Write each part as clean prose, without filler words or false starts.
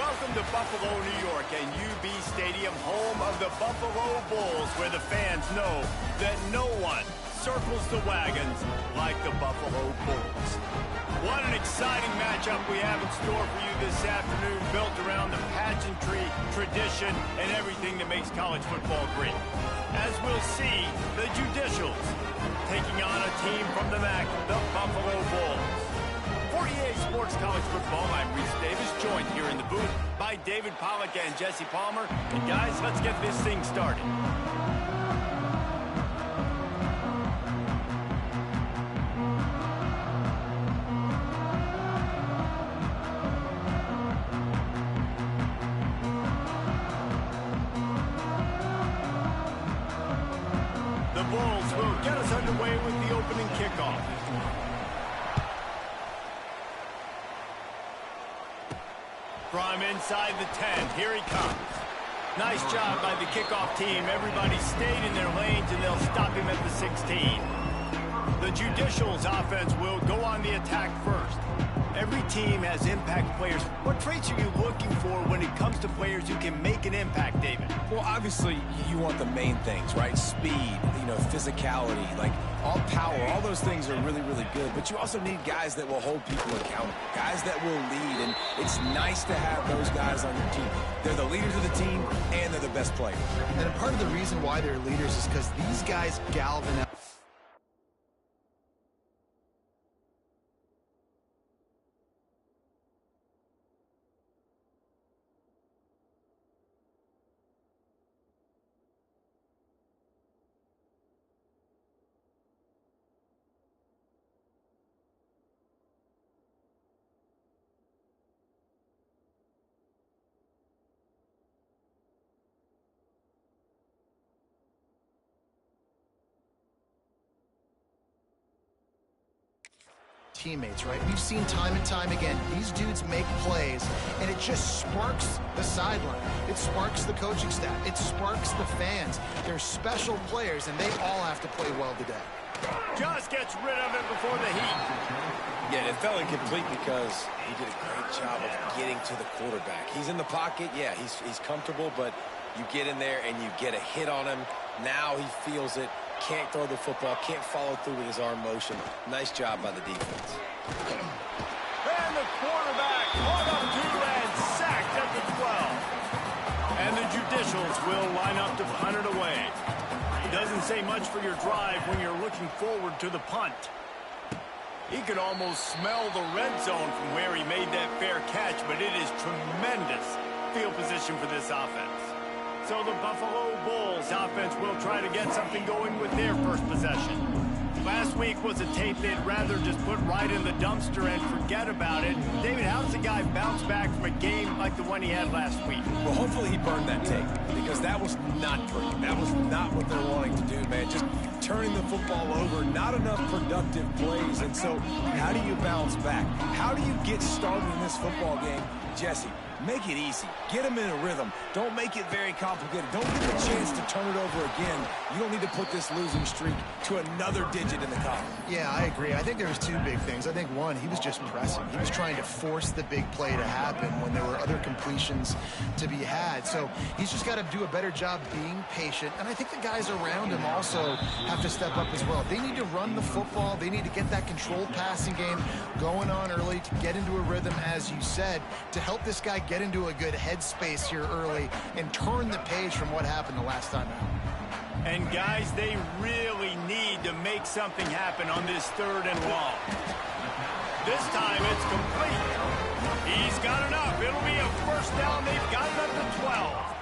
Welcome to Buffalo, New York, and UB Stadium, home of the Buffalo Bulls, where the fans know that no one circles the wagons like the Buffalo Bulls. What an exciting matchup we have in store for you this afternoon, built around the pageantry, tradition, and everything that makes college football great. As we'll see, the Judicials taking on a team from the MAC, the Buffalo Bulls. 48 Sports College Football, I'm Reese Davis, joined here in the booth by David Pollack and Jesse Palmer. And guys, let's get this thing started. The Bulls will get us underway with the opening kickoff. From inside the 10, here he comes. Nice job by the kickoff team. Everybody stayed in their lanes, and they'll stop him at the 16. The Judicials offense will go on the attack first. Every team has impact players. What traits are you looking for when it comes to players who can make an impact, David? Well, obviously, you want the main things, right? Speed, physicality, like all power, all those things are really, really good. But you also need guys that will hold people accountable, guys that will lead. And it's nice to have those guys on your team. They're the leaders of the team, and they're the best players. And part of the reason why they're leaders is because these guys galvanize. Teammates, right? We've seen time and time again, these dudes make plays, and it just sparks the sideline. It sparks the coaching staff. It sparks the fans. They're special players, and they all have to play well today. Just gets rid of it before the heat. Yeah, it fell incomplete because he did a great job of getting to the quarterback. He's in the pocket. Yeah, he's comfortable, but you get in there and you get a hit on him. Now he feels it. Can't throw the football, can't follow through with his arm motion. Nice job by the defense. And the quarterback caught up to and sacked at the 12. And the Judicials will line up to punt it away. It doesn't say much for your drive when you're looking forward to the punt. He could almost smell the red zone from where he made that fair catch, but it is tremendous field position for this offense. So the Buffalo Bulls offense will try to get something going with their first possession. Last week was a tape they'd rather just put right in the dumpster and forget about it. David, how does a guy bounce back from a game like the one he had last week? Well, hopefully he burned that tape, because that was not pretty. That was not what they're wanting to do, man. Just turning the football over, not enough productive plays. And so how do you bounce back? How do you get started in this football game? Jesse, make it easy. Get them in a rhythm. Don't make it very complicated. Don't give them a chance to turn it over again. You don't need to put this losing streak to another digit in the column. Yeah, I agree. I think there was two big things. I think one, he was just pressing. He was trying to force the big play to happen when there were other completions to be had. So he's just got to do a better job being patient. And I think the guys around him also have to step up as well. They need to run the football. They need to get that controlled passing game going on early to get into a rhythm, as you said, to help this guy get into a good headspace here early and turn the page from what happened the last time out. And guys, they really need to make something happen on this 3rd and long. This time it's complete. He's got enough. It'll be a first down. They've got it up to 12.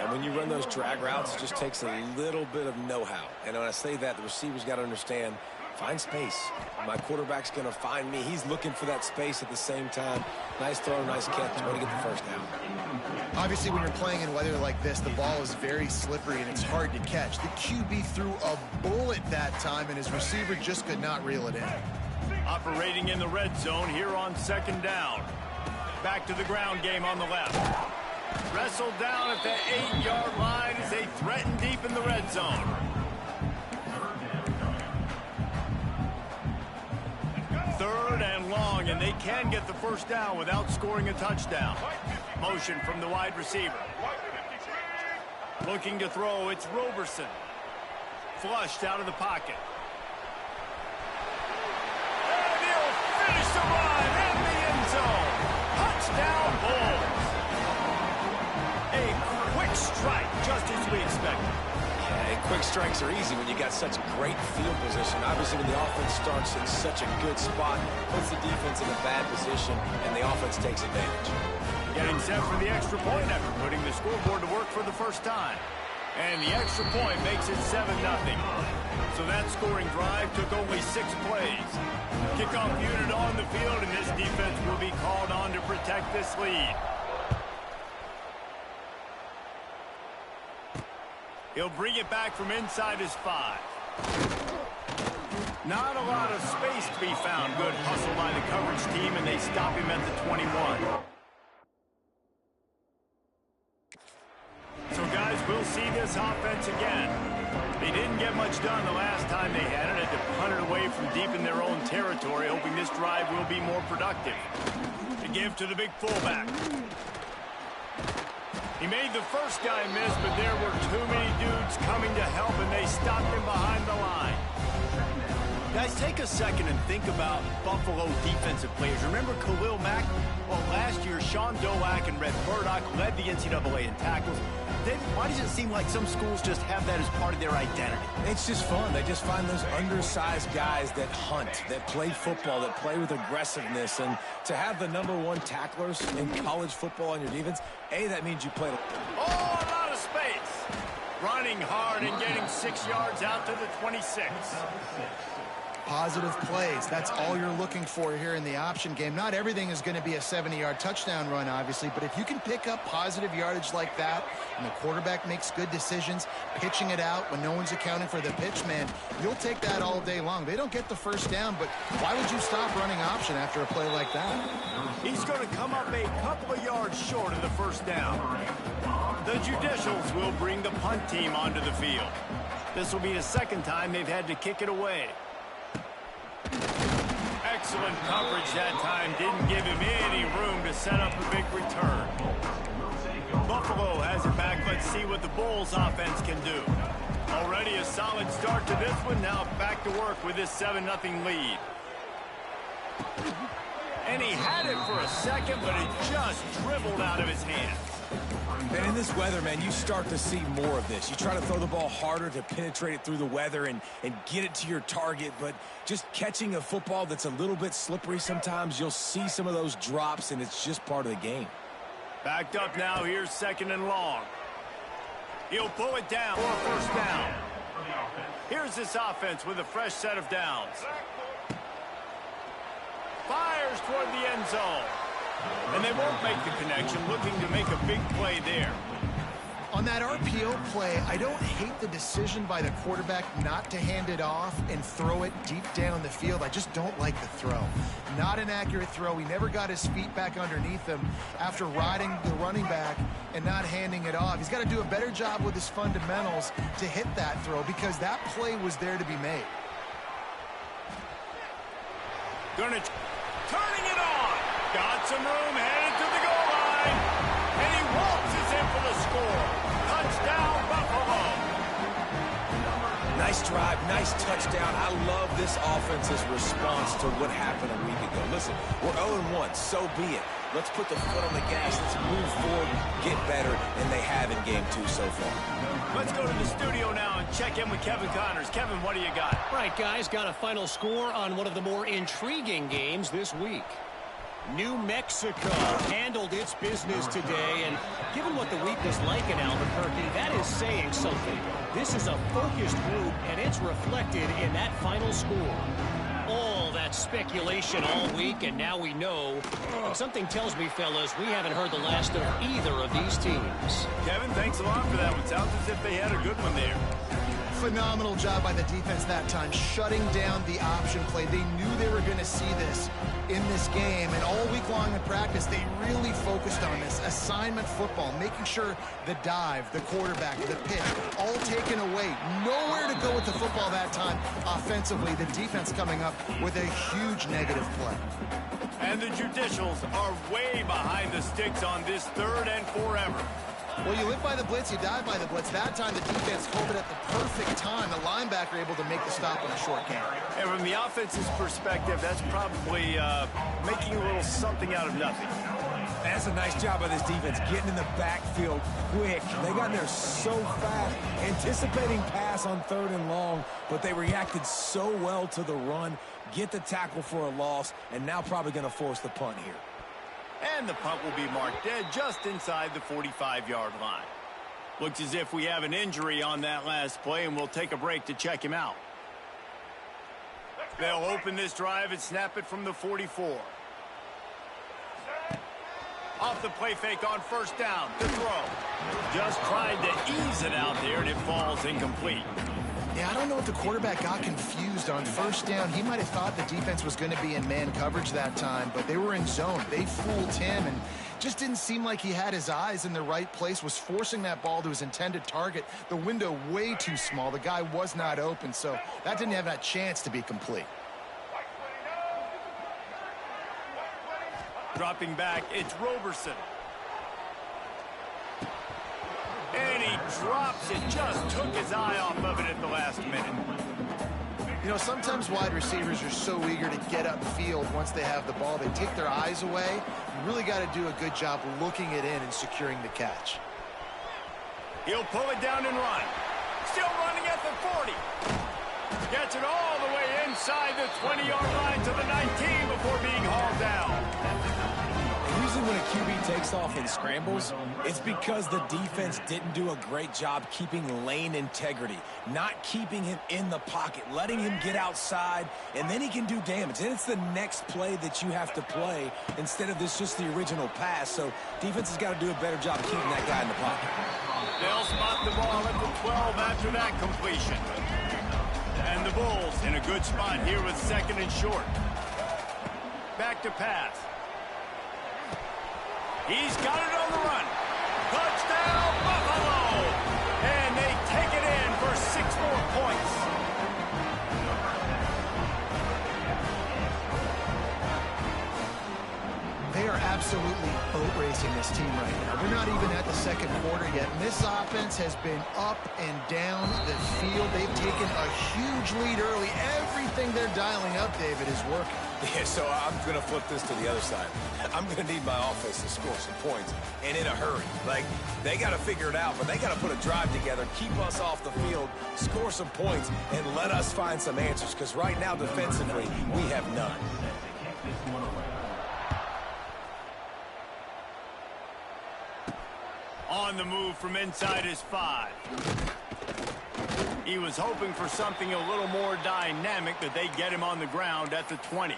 And when you run those drag routes, it just takes a little bit of know-how. And when I say that, the receiver's got to understand, find space. My quarterback's going to find me. He's looking for that space at the same time. Nice throw, nice catch. Way to get the first down. Obviously, when you're playing in weather like this, the ball is very slippery and it's hard to catch. The QB threw a bullet that time, and his receiver just could not reel it in. Operating in the red zone here on 2nd down. Back to the ground game on the left. Wrestled down at the 8-yard line as they threaten deep in the red zone. 3rd and long, and they can get the first down without scoring a touchdown. Motion from the wide receiver. Looking to throw, it's Roberson. Flushed out of the pocket. And he'll finish the run in the end zone. Touchdown, Bulls. A quick strike, just as we expected. Yeah, quick strikes are easy when you got such great field position. Obviously, when the offense starts in such a good spot, puts the defense in a bad position, and the offense takes advantage. Getting set for the extra point after putting the scoreboard to work for the first time. And the extra point makes it 7-0. So that scoring drive took only 6 plays. Kickoff unit on the field, and this defense will be called on to protect this lead. He'll bring it back from inside his 5. Not a lot of space to be found. Good hustle by the coverage team, and they stop him at the 21. So, guys, we'll see this offense again. They didn't get much done the last time they had it. Had to punt it away from deep in their own territory, hoping this drive will be more productive. To give to the big fullback. He made the first guy miss, but there were too many dudes coming to help, and they stopped him behind the line. Guys, take a second and think about Buffalo defensive players. Remember Khalil Mack? Well, last year, Sean Doak and Red Burdock led the NCAA in tackles. David, why does it seem like some schools just have that as part of their identity? It's just fun. They just find those undersized guys that hunt, that play football, that play with aggressiveness. And to have the #1 tacklers in college football on your defense, that means you played. Oh, a lot of space. Running hard and getting 6 yards out to the 26. Positive plays. That's all you're looking for here in the option game. Not everything is going to be a 70-yard touchdown run, obviously, but if you can pick up positive yardage like that and the quarterback makes good decisions, pitching it out when no one's accounting for the pitch, man, you'll take that all day long. They don't get the first down, but why would you stop running option after a play like that? He's going to come up a couple of yards short of the first down. The Judicials will bring the punt team onto the field. This will be the second time they've had to kick it away. Excellent coverage that time. Didn't give him any room to set up a big return. Buffalo has it back. Let's see what the Bulls offense can do. Already a solid start to this one. Now back to work with this 7-0 lead. And he had it for a second, but it just dribbled out of his hands. And in this weather, man, you start to see more of this. You try to throw the ball harder to penetrate it through the weather and get it to your target, but just catching a football that's a little bit slippery sometimes, you'll see some of those drops, and it's just part of the game. Backed up now. Here's 2nd and long. He'll pull it down for a first down. Here's this offense with a fresh set of downs. Fires toward the end zone. And they won't make the connection, looking to make a big play there. On that RPO play, I don't hate the decision by the quarterback not to hand it off and throw it deep down the field. I just don't like the throw. Not an accurate throw. He never got his feet back underneath him after riding the running back and not handing it off. He's got to do a better job with his fundamentals to hit that throw because that play was there to be made. Turning it on. Got some room, headed to the goal line. And he waltzes in for the score. Touchdown, Buffalo. Nice drive, nice touchdown. I love this offense's response to what happened a week ago. Listen, we're 0-1, so be it. Let's put the foot on the gas. Let's move forward, get better, and they have in game 2 so far. Let's go to the studio now and check in with Kevin Connors. Kevin, what do you got? Right, guys, got a final score on one of the more intriguing games this week. New Mexico handled its business today, and given what the week was like in Albuquerque, that is saying something. This is a focused group, and it's reflected in that final score. All that speculation all week, and now we know. But something tells me, fellas, we haven't heard the last of either of these teams. Kevin, thanks a lot for that one. Sounds as if they had a good one there. Phenomenal job by the defense that time, shutting down the option play. They knew they were going to see this in this game, and all week long in practice, they really focused on this assignment football, making sure the dive, the quarterback, the pitch, all taken away. Nowhere to go with the football that time offensively. The defense coming up with a huge negative play. And the Judicials are way behind the sticks on this 3rd and forever. Well, you live by the blitz, you die by the blitz. That time, the defense called it at the perfect time. The linebacker able to make the stop on a short gain. And from the offense's perspective, that's probably making a little something out of nothing. That's a nice job by this defense, getting in the backfield quick. They got in there so fast, anticipating pass on 3rd and long, but they reacted so well to the run, get the tackle for a loss, and now probably going to force the punt here. And the punt will be marked dead just inside the 45-yard line. Looks as if we have an injury on that last play, and we'll take a break to check him out. They'll open this drive and snap it from the 44. Off the play fake on 1st down to throw. Just tried to ease it out there, and it falls incomplete. Yeah, I don't know if the quarterback got confused on 1st down. He might have thought the defense was going to be in man coverage that time, but they were in zone. They fooled him and just didn't seem like he had his eyes in the right place, was forcing that ball to his intended target. The window way too small. The guy was not open, so that didn't have that chance to be complete. Dropping back, it's Roberson. And he drops it, just took his eye off of it at the last minute. You know, sometimes wide receivers are so eager to get upfield once they have the ball. They take their eyes away. You really got to do a good job looking it in and securing the catch. He'll pull it down and run. Still running at the 40. Gets it all the way inside the 20-yard line to the 19 before being hauled down. Usually when a QB takes off and scrambles, it's because the defense didn't do a great job keeping lane integrity, not keeping him in the pocket, letting him get outside, and then he can do damage. And it's the next play that you have to play instead of this just the original pass. So defense has got to do a better job of keeping that guy in the pocket. They'll spot the ball at the 12 after that completion. And the Bulls in a good spot here with 2nd and short. Back to pass. He's got it on the run. Touchdown, Buffalo! And they take it in for 6 more points. They are absolutely boat racing this team right now. We're not even at the 2nd quarter yet. And this offense has been up and down the field. They've taken a huge lead early. Everything they're dialing up, David, is working. Yeah, so I'm going to flip this to the other side. I'm going to need my offense to score some points, and in a hurry. Like, they got to figure it out, but they got to put a drive together, keep us off the field, score some points, and let us find some answers, because right now, defensively, we have none. On the move from inside his 5. He was hoping for something a little more dynamic, that they get him on the ground at the 20.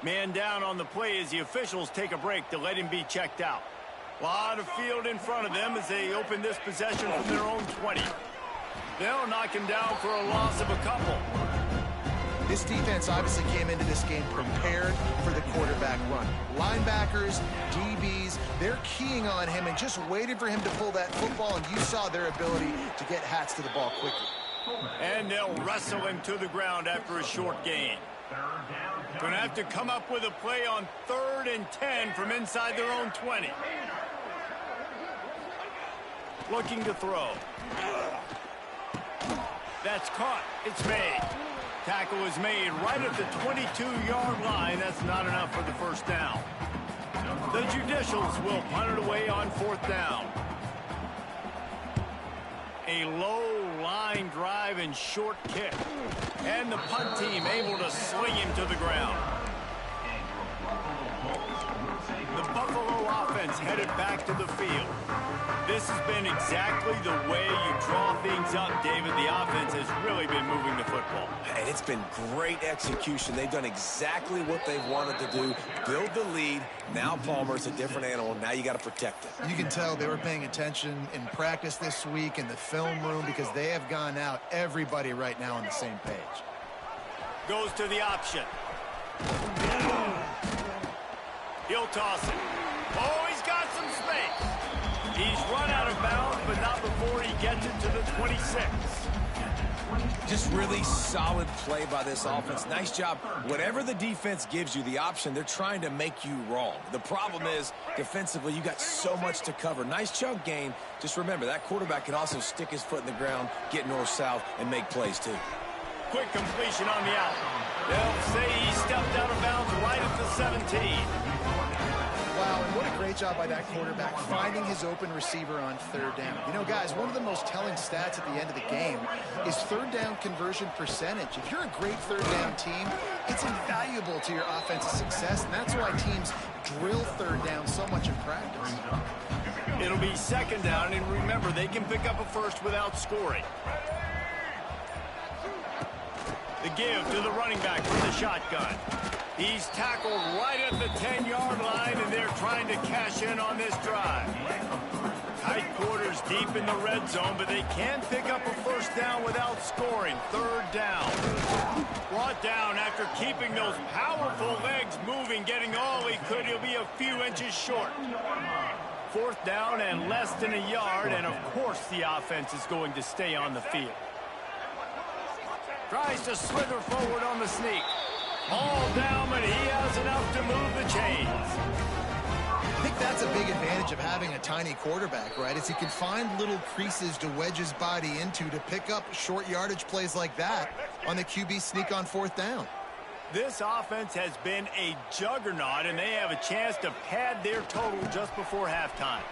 Man down on the play as the officials take a break to let him be checked out. A lot of field in front of them as they open this possession from their own 20. They'll knock him down for a loss of a couple. This defense obviously came into this game prepared for the quarterback run. Linebackers, DBs, they're keying on him and just waited for him to pull that football, and you saw their ability to get hats to the ball quickly. And they'll wrestle him to the ground after a short gain. Going to have to come up with a play on 3rd and 10 from inside their own 20. Looking to throw. That's caught. It's made. Tackle is made right at the 22-yard line. That's not enough for the 1st down. The Judicials will punt it away on 4th down. A low line drive and short kick. And the punt team able to sling him to the ground. The Buffalo offense headed back to the field. This has been exactly the way you draw things up, David. The offense has really been moving the football. And it's been great execution. They've done exactly what they've wanted to do. Build the lead. Now Palmer's a different animal. Now you got to protect it. You can tell they were paying attention in practice this week in the film room because they have gone out, everybody right now on the same page. Goes to the option. He'll toss it. Oh, he's got some space. He's run out of bounds, but not before he gets it to the 26. Just really solid play by this offense. Nice job. Whatever the defense gives you, the option, they're trying to make you wrong. The problem is, defensively, you got so much to cover. Nice chunk gain. Just remember, that quarterback can also stick his foot in the ground, get north-south, and make plays, too. Quick completion on the out. They'll say he stepped out of bounds right at the 17. Wow, and what a great job by that quarterback finding his open receiver on third down. You know, guys, one of the most telling stats at the end of the game is third down conversion percentage. If you're a great third down team, it's invaluable to your offensive success, and that's why teams drill third down so much in practice. It'll be second down, and remember, they can pick up a first without scoring. The give to the running back from the shotgun. He's tackled right at the 10-yard line, and they're trying to cash in on this drive. Tight quarters deep in the red zone, but they can pick up a first down without scoring. Third down. Brought down after keeping those powerful legs moving, getting all he could. He'll be a few inches short. Fourth down and less than a yard, and of course the offense is going to stay on the field. Tries to slither forward on the sneak. All down, but he has enough to move the chains. I think that's a big advantage of having a tiny quarterback, right? Is he can find little creases to wedge his body into to pick up short yardage plays like that on the QB sneak on fourth down. This offense has been a juggernaut, and they have a chance to pad their total just before halftime.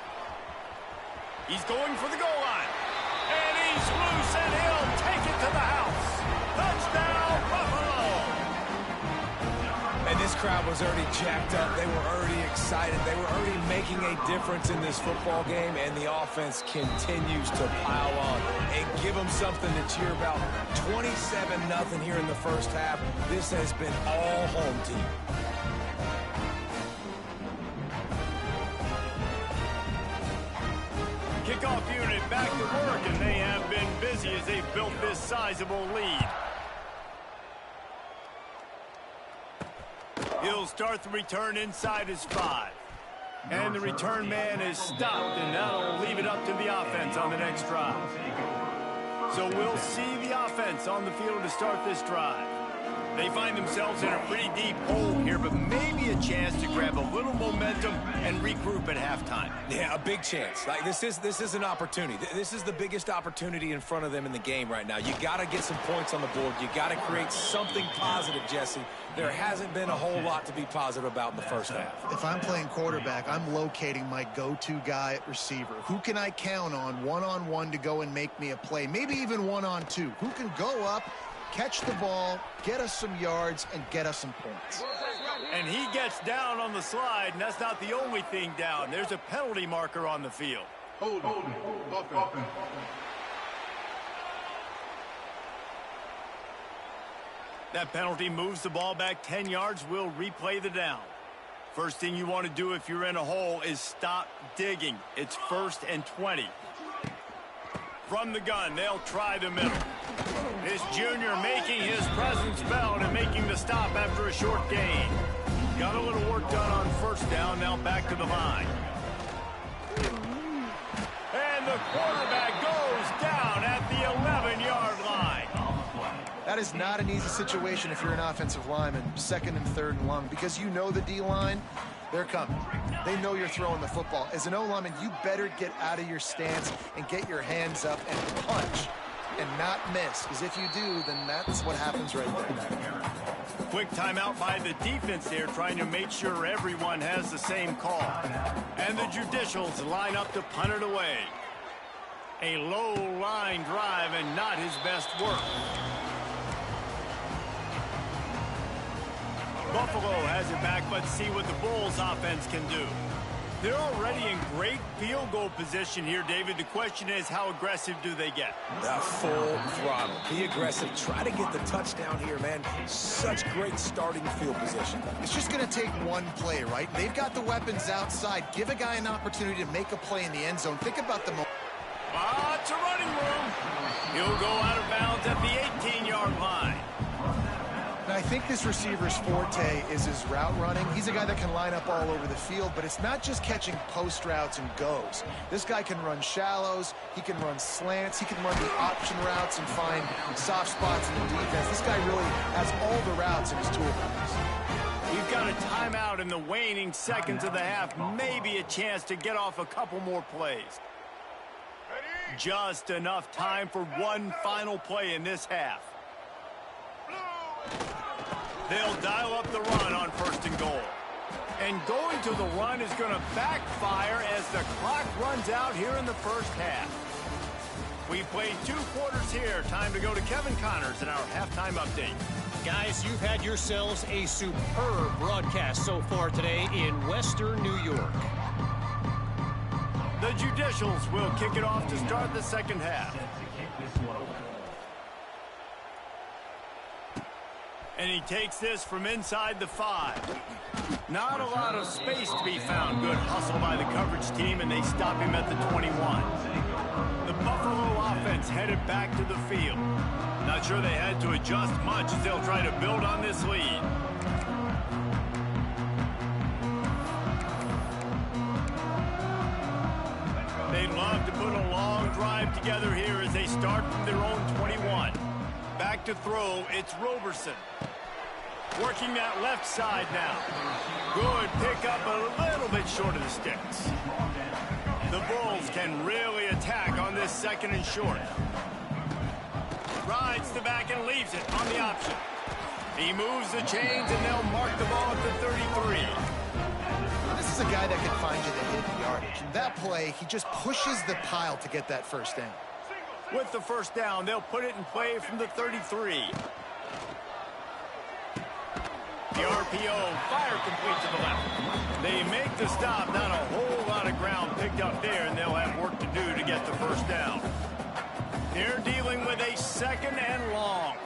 He's going for the goal line. And he's loose, and he'll take it to the house. Touchdown, Buffalo! And this crowd was already jacked up. They were already excited. They were already making a difference in this football game, and the offense continues to pile on and give them something to cheer about. 27-0 here in the first half. This has been all home team. Kickoff unit back to work, and they have been busy as they've built this sizable lead. He'll start the return inside his 5. And the return man is stopped, and that'll leave it up to the offense on the next drive. So we'll see the offense on the field to start this drive. They find themselves in a pretty deep hole here, but maybe a chance to grab a little momentum and regroup at halftime. Yeah, a big chance. Like this is an opportunity. This is the biggest opportunity in front of them in the game right now. You got to get some points on the board. You got to create something positive, Jesse. There hasn't been a whole lot to be positive about in the first half. If I'm playing quarterback, I'm locating my go-to guy at receiver. Who can I count on one-on-one to go and make me a play? Maybe even one-on-two. Who can go up, catch the ball, get us some yards, and get us some points. And he gets down on the slide, and that's not the only thing down. There's a penalty marker on the field. Hold. That penalty moves the ball back 10 yards. We'll replay the down. First thing you want to do if you're in a hole is stop digging. It's 1st and 20. From the gun, they'll try the middle. This junior making his presence felt and making the stop after a short gain. Got a little work done on first down, now back to the line. And the quarterback goes down at the 11-yard line. That is not an easy situation if you're an offensive lineman, second and third and long, because you know the D-line, they're coming. They know you're throwing the football. As an O-lineman, you better get out of your stance and get your hands up and punch and not miss, because if you do, then that's what happens right there. Quick timeout by the defense there, trying to make sure everyone has the same call. And the Judicials line up to punt it away. A low-line drive and not his best work. Buffalo has it back. Let's see what the Bulls offense can do. They're already in great field goal position here, David. The question is, how aggressive do they get? Full throttle. Be aggressive. Try to get the touchdown here, man. Such great starting field position. It's just going to take one play, right? They've got the weapons outside. Give a guy an opportunity to make a play in the end zone. Think about the moment. It's a running room. He'll go out of bounds at the 18-yard line. Now, I think this receiver's forte is his route running. He's a guy that can line up all over the field, but it's not just catching post routes and goes. This guy can run shallows, he can run slants, he can run the option routes and find soft spots in the defense. This guy really has all the routes in his toolbox. We've got a timeout in the waning seconds of the half. Maybe a chance to get off a couple more plays. Just enough time for one final play in this half. They'll dial up the run on 1st and goal. And going to the run is going to backfire as the clock runs out here in the first half. We played 2 quarters here. Time to go to Kevin Connors in our halftime update. Guys, you've had yourselves a superb broadcast so far today in Western New York. The Judicials will kick it off to start the second half. And he takes this from inside the 5. Not a lot of space to be found. Good hustle by the coverage team, and they stop him at the 21. The Buffalo offense headed back to the field. Not sure they had to adjust much as they'll try to build on this lead. They'd love to put a long drive together here as they start from their own 21. Back to throw, it's Roberson. Working that left side now. Good pickup, a little bit short of the sticks. The Bulls can really attack on this 2nd and short. Rides the back and leaves it on the option. He moves the chains and they'll mark the ball at the 33. This is a guy that can find you the hidden yardage. In that play, he just pushes the pile to get that first down. With the first down, they'll put it in play from the 33. The RPO, fire complete to the left. They make the stop, not a whole lot of ground picked up there, and they'll have work to do to get the first down. They're dealing with a 2nd and long.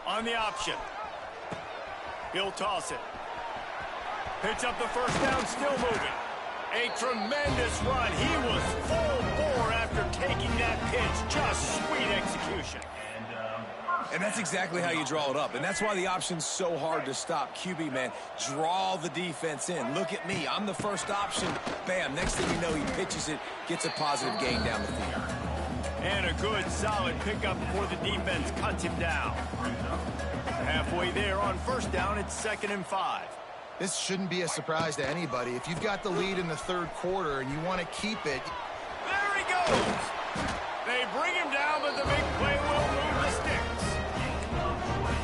On the option. He'll toss it. Picks up the first down, still moving. A tremendous run. He was full bore after taking that pitch. Just sweet execution. And that's exactly how you draw it up. And that's why the option's so hard to stop. QB, man, draw the defense in. Look at me. I'm the first option. Bam. Next thing you know, he pitches it, gets a positive gain down the field. And a good, solid pickup before the defense cuts him down. Halfway there on first down, it's 2nd and 5. This shouldn't be a surprise to anybody. If you've got the lead in the 3rd quarter and you want to keep it. There he goes. They bring him down, but the big play will move the sticks.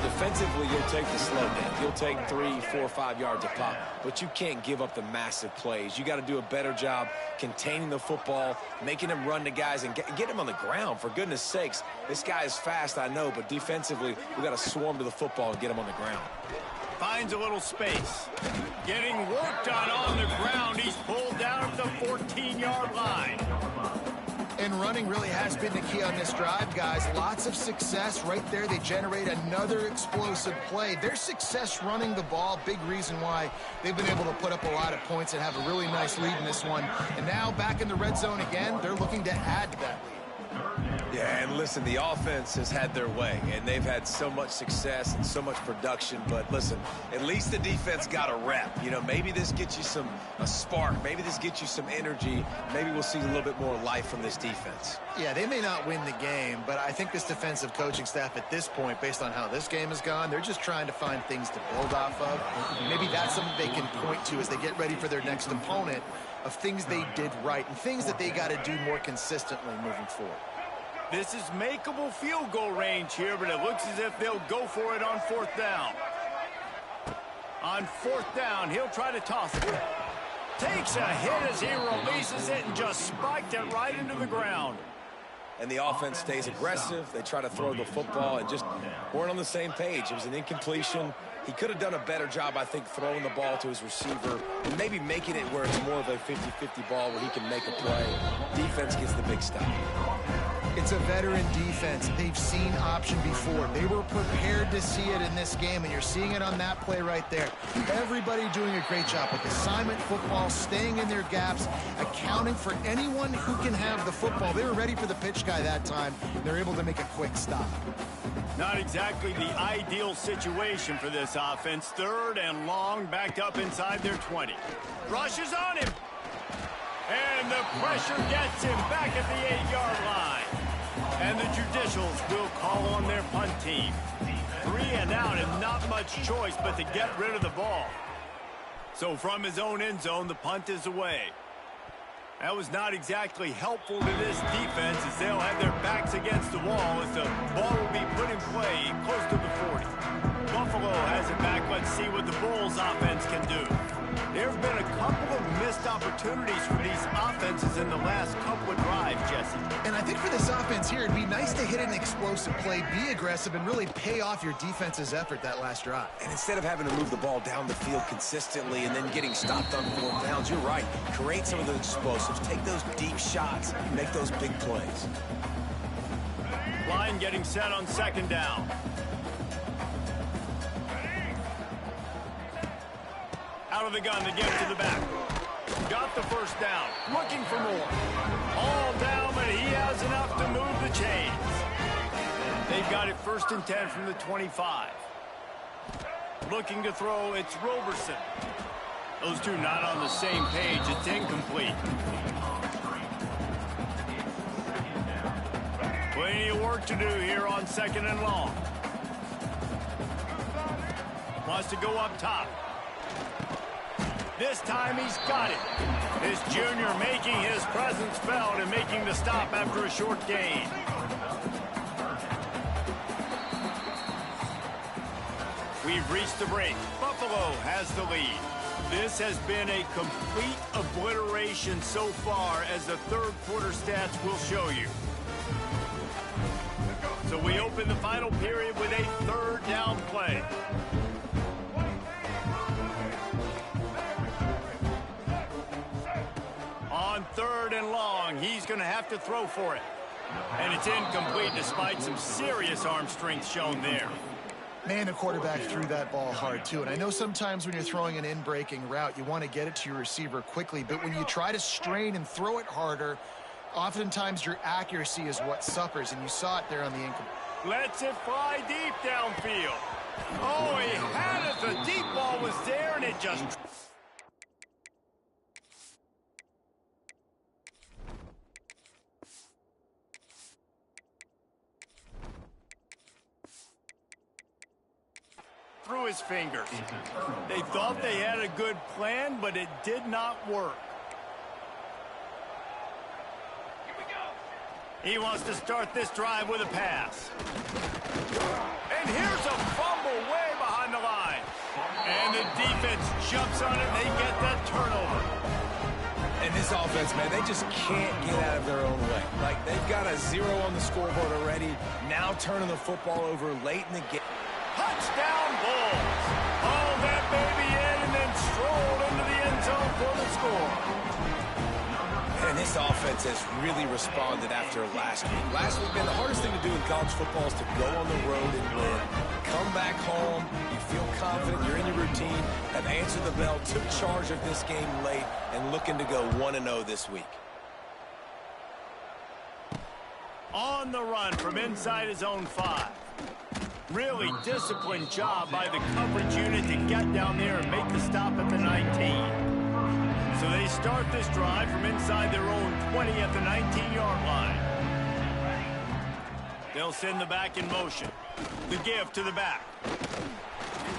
Defensively, you'll take the slow down. You'll take 3, 4, 5 yards a pop, but you can't give up the massive plays. You got to do a better job containing the football, making them run to guys, and get him on the ground. For goodness sakes, this guy is fast, I know, but defensively, we got to swarm to the football and get him on the ground. Finds a little space. Getting worked on the ground. He's pulled down at the 14-yard line. And running really has been the key on this drive, guys. Lots of success right there. They generate another explosive play. Their success running the ball, big reason why they've been able to put up a lot of points and have a really nice lead in this one. And now back in the red zone again, they're looking to add to that lead. Yeah, and listen, the offense has had their way, and they've had so much success and so much production. But listen, at least the defense got a rep. You know, maybe this gets you a spark. Maybe this gets you some energy. Maybe we'll see a little bit more life from this defense. Yeah, they may not win the game, but I think this defensive coaching staff at this point, based on how this game has gone, they're just trying to find things to build off of. Maybe that's something they can point to as they get ready for their next opponent, of things they did right and things that they got to do more consistently moving forward. This is makeable field goal range here, but it looks as if they'll go for it on 4th down. On 4th down, he'll try to toss it. Takes a hit as he releases it and just spiked it right into the ground. and the offense stays aggressive. They try to throw the football and just weren't on the same page. It was an incompletion. He could have done a better job, I think, throwing the ball to his receiver and maybe making it where it's more of a 50-50 ball where he can make a play. Defense gets the big stop. It's a veteran defense. They've seen option before. They were prepared to see it in this game, and you're seeing it on that play right there. Everybody doing a great job with assignment football, staying in their gaps, accounting for anyone who can have the football. They were ready for the pitch guy that time. They're able to make a quick stop. Not exactly the ideal situation for this offense. 3rd and long, backed up inside their 20. Rushes on him. And the pressure gets him back at the 8-yard line. And the Judicials will call on their punt team. 3 and out and not much choice but to get rid of the ball. So from his own end zone, the punt is away. That was not exactly helpful to this defense as they'll have their backs against the wall as the ball will be put in play close to the 40. Buffalo has it back. Let's see what the Bulls offense can do. There have been a couple of missed opportunities for these offenses in the last couple of drives, Jesse. And I think for this offense here, it'd be nice to hit an explosive play, be aggressive, and really pay off your defense's effort that last drive. And instead of having to move the ball down the field consistently and then getting stopped on 4th downs, you're right. Create some of those explosives. Take those deep shots. Make those big plays. Line getting set on 2nd down. Out of the gun to get to the back. Got the 1st down. Looking for more. All down, but he has enough to move the chains. They've got it 1st and 10 from the 25. Looking to throw, it's Roberson. Those two not on the same page. It's incomplete. Plenty of work to do here on 2nd and long. Wants to go up top. This time he's got it. This junior making his presence felt and making the stop after a short gain. We've reached the break. Buffalo has the lead. This has been a complete obliteration so far, as the 3rd quarter stats will show you. So we open the final period with a 3rd down play. On 3rd and long, he's going to have to throw for it. And it's incomplete despite some serious arm strength shown there. Man, the quarterback threw that ball hard, too. And I know sometimes when you're throwing an in-breaking route, you want to get it to your receiver quickly. But when you try to strain and throw it harder, oftentimes your accuracy is what suffers. And you saw it there on the incomplete. Lets it fly deep downfield. Oh, he had it. The deep ball was there, and it just... through his fingers. They thought they had a good plan, but it did not work. He wants to start this drive with a pass. And here's a fumble way behind the line. And the defense jumps on it, and they get that turnover. And this offense, man, they just can't get out of their own way. Like, they've got a 0 on the scoreboard already, now turning the football over late in the game. Touchdown Bulls. Hauled that baby in and then strolled into the end zone for the score. And this offense has really responded after last week. Last week, man, the hardest thing to do in college football is to go on the road and win. Come back home, you feel confident, you're in your routine, have answered the bell, took charge of this game late, and looking to go 1-0 this week. On the run from inside his own 5. Really disciplined job by the coverage unit to get down there and make the stop at the 19. So they start this drive from inside their own 20 at the 19-yard line. They'll send the back in motion. The give to the back.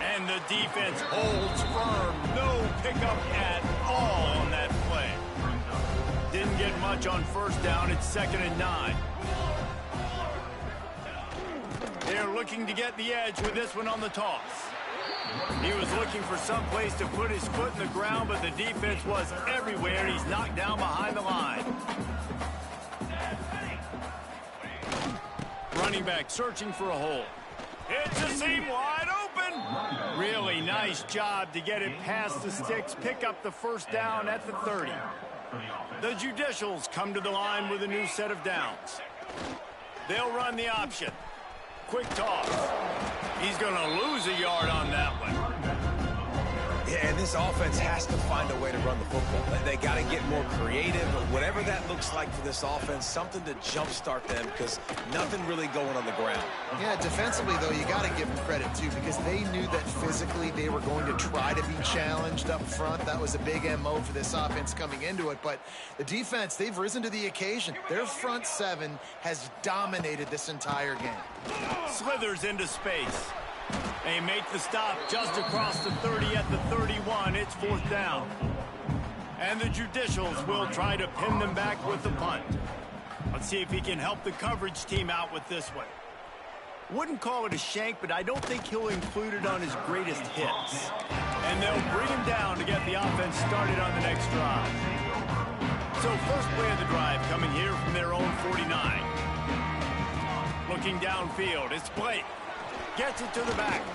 And the defense holds firm. No pickup at all on that play. Didn't get much on 1st down. It's 2nd and 9. They're looking to get the edge with this one on the toss. He was looking for some place to put his foot in the ground, but the defense was everywhere. He's knocked down behind the line. running back searching for a hole. It's a seam wide open. Really nice job to get it past the sticks, pick up the first down at the 30. The Judicials come to the line with a new set of downs. They'll run the option. Quick toss. He's going to lose a yard on that one. Yeah, and this offense has to find a way to run the football. They got to get more creative, or whatever that looks like for this offense, something to jumpstart them, because nothing really going on the ground. Yeah, defensively, though, you got to give them credit, too, because they knew that physically they were going to try to be challenged up front. That was a big MO for this offense coming into it. But the defense, they've risen to the occasion. Their front seven has dominated this entire game. Slithers into space. They make the stop just across the 30 at the 31. It's fourth down. And the Judicials will try to pin them back with the punt. Let's see if he can help the coverage team out with this one. Wouldn't call it a shank, but I don't think he'll include it on his greatest hits. And they'll bring him down to get the offense started on the next drive. So first play of the drive coming here from their own 49. Looking downfield, it's Blake. Gets it to the back.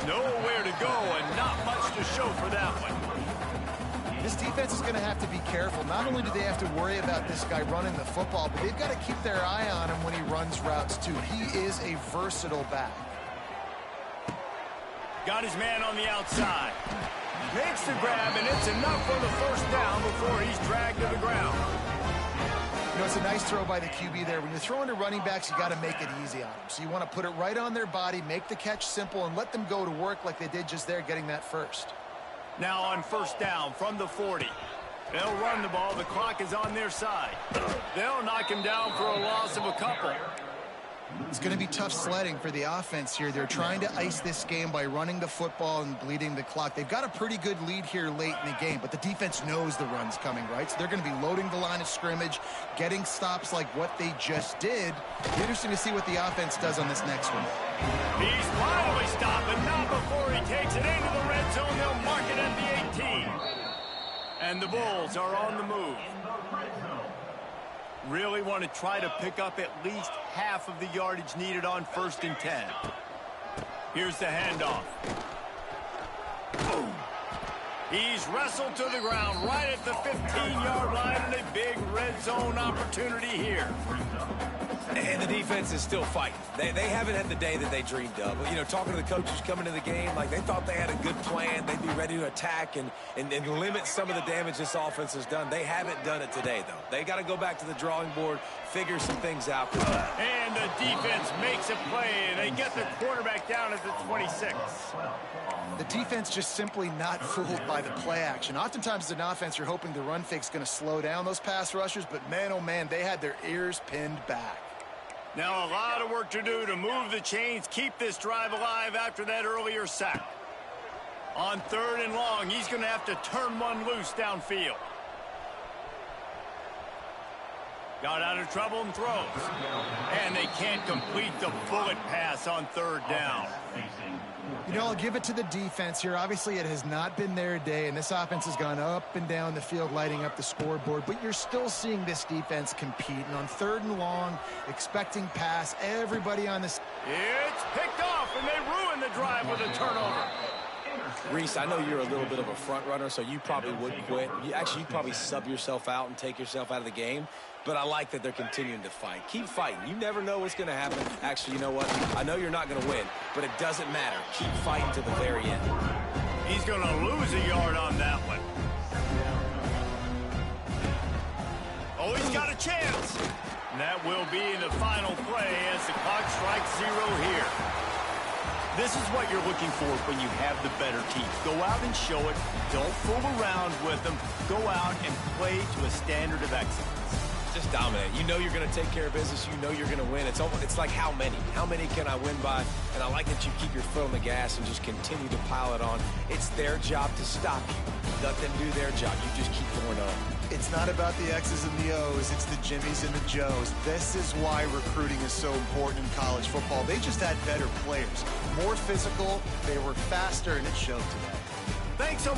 Nowhere to go and not much to show for that one. This defense is going to have to be careful. Not only do they have to worry about this guy running the football, but they've got to keep their eye on him when he runs routes, too. He is a versatile back. Got his man on the outside. Makes the grab, and it's enough for the first down before he's dragged to the ground. You know, it's a nice throw by the QB there. When you're throwing to running backs, you got to make it easy on them. So you want to put it right on their body, make the catch simple, and let them go to work like they did just there, getting that first. Now on first down from the 40. They'll run the ball. The clock is on their side. They'll knock him down for a loss of a couple. It's going to be tough sledding for the offense here. They're trying to ice this game by running the football and bleeding the clock. They've got a pretty good lead here late in the game, but the defense knows the run's coming, right? So they're going to be loading the line of scrimmage, getting stops like what they just did. It'll be interesting to see what the offense does on this next one. He's finally stopped, but not before he takes it into the red zone. They'll mark it at the 18. And the Bulls are on the move. Really want to try to pick up at least half of the yardage needed on 1st and 10. Here's the handoff. Boom. He's wrestled to the ground right at the 15-yard line, and a big red zone opportunity here. And the defense is still fighting. They haven't had the day that they dreamed of. You know, talking to the coaches coming to the game, like they thought they had a good plan. They'd be ready to attack and limit some of the damage this offense has done. They haven't done it today, though. They got to go back to the drawing board, figure some things out. And the defense makes a play, and they get the quarterback down at the 26. The defense just simply not fooled by the play action. Oftentimes as an offense, you're hoping the run fake's going to slow down those pass rushers, but man, oh man, they had their ears pinned back. Now a lot of work to do to move the chains, keep this drive alive after that earlier sack. On 3rd and long, he's going to have to turn one loose downfield. Got out of trouble and throws. And they can't complete the bullet pass on 3rd down. You know, I'll give it to the defense here. Obviously, it has not been their day, and this offense has gone up and down the field, lighting up the scoreboard. But you're still seeing this defense compete. And on 3rd and long, expecting pass, everybody on this. It's picked off, and they ruin the drive with a turnover. Reese, I know you're a little bit of a front runner, so you probably would quit. You'd probably sub yourself out and take yourself out of the game. But I like that they're continuing to fight. Keep fighting. You never know what's going to happen. Actually, you know what? I know you're not going to win, but it doesn't matter. Keep fighting to the very end. He's going to lose a yard on that one. Oh, he's got a chance. And that will be the final play as the clock strikes 0 here. This is what you're looking for when you have the better team. Go out and show it. Don't fool around with them. Go out and play to a standard of excellence. Just dominate. You know you're going to take care of business. You know you're going to win. It's like how many? How many can I win by? And I like that you keep your foot on the gas and just continue to pile it on. It's their job to stop you. Let them do their job. You just keep going on. It's not about the X's and the O's. It's the Jimmies and the Joes. This is why recruiting is so important in college football. They just had better players. More physical. They were faster, and it showed today. Thanks so